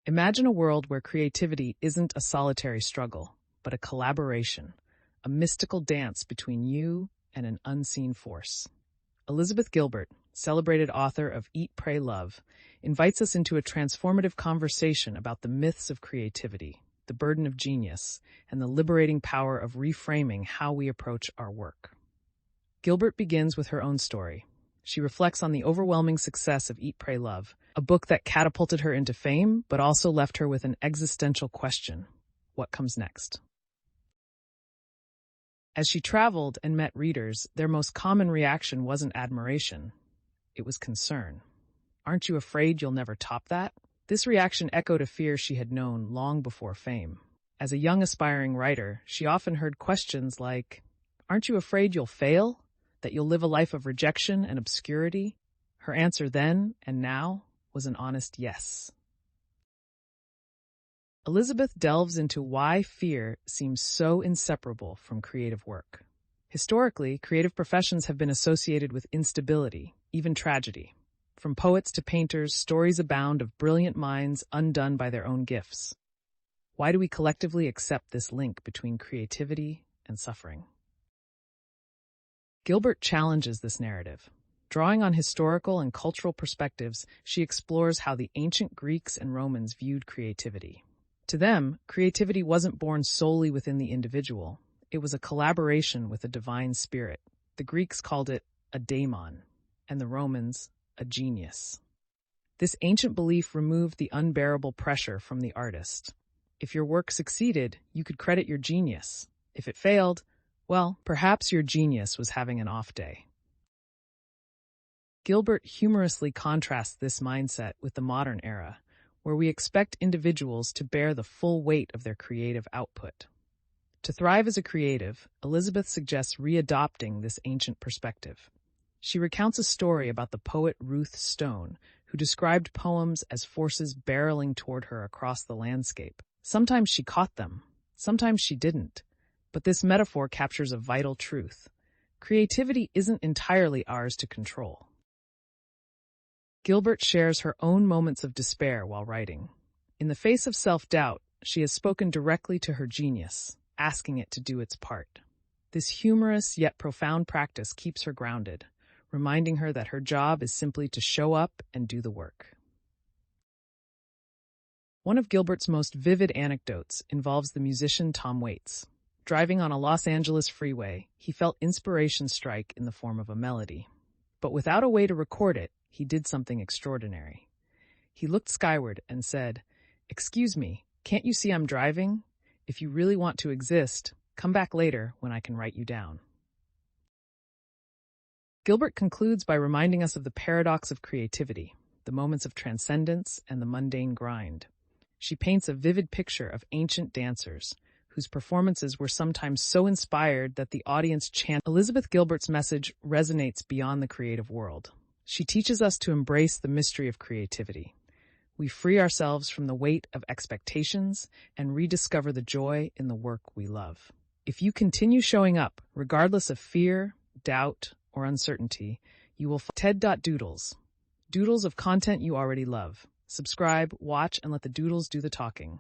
Imagine a world where creativity isn't a solitary struggle, but a collaboration, a mystical dance between you and an unseen force. Elizabeth Gilbert, celebrated author of Eat, Pray, Love, invites us into a transformative conversation about the myths of creativity, the burden of genius, and the liberating power of reframing how we approach our work. Gilbert begins with her own story. She reflects on the overwhelming success of Eat, Pray, Love, a book that catapulted her into fame, but also left her with an existential question: what comes next? As she traveled and met readers, their most common reaction wasn't admiration. It was concern. "Aren't you afraid you'll never top that?" This reaction echoed a fear she had known long before fame. As a young aspiring writer, she often heard questions like, "Aren't you afraid you'll fail? That you'll live a life of rejection and obscurity?" Her answer then and now was an honest yes. Elizabeth delves into why fear seems so inseparable from creative work. Historically, creative professions have been associated with instability, even tragedy. From poets to painters, stories abound of brilliant minds undone by their own gifts. Why do we collectively accept this link between creativity and suffering? Gilbert challenges this narrative. Drawing on historical and cultural perspectives, she explores how the ancient Greeks and Romans viewed creativity. To them, creativity wasn't born solely within the individual. It was a collaboration with a divine spirit. The Greeks called it a daemon, and the Romans a genius. This ancient belief removed the unbearable pressure from the artist. If your work succeeded, you could credit your genius. If it failed, well, perhaps your genius was having an off day. Gilbert humorously contrasts this mindset with the modern era, where we expect individuals to bear the full weight of their creative output. To thrive as a creative, Elizabeth suggests readopting this ancient perspective. She recounts a story about the poet Ruth Stone, who described poems as forces barreling toward her across the landscape. Sometimes she caught them, sometimes she didn't, but this metaphor captures a vital truth. Creativity isn't entirely ours to control. Gilbert shares her own moments of despair while writing. In the face of self-doubt, she has spoken directly to her genius, asking it to do its part. This humorous yet profound practice keeps her grounded, reminding her that her job is simply to show up and do the work. One of Gilbert's most vivid anecdotes involves the musician Tom Waits. Driving on a Los Angeles freeway, he felt inspiration strike in the form of a melody. But without a way to record it, he did something extraordinary. He looked skyward and said, "Excuse me, can't you see I'm driving? If you really want to exist, come back later when I can write you down." Gilbert concludes by reminding us of the paradox of creativity, the moments of transcendence and the mundane grind. She paints a vivid picture of ancient dancers, whose performances were sometimes so inspired that the audience chanted. Elizabeth Gilbert's message resonates beyond the creative world. She teaches us to embrace the mystery of creativity. We free ourselves from the weight of expectations and rediscover the joy in the work we love. If you continue showing up, regardless of fear, doubt, or uncertainty, you will find TED.doodles, doodles of content you already love. Subscribe, watch, and let the doodles do the talking.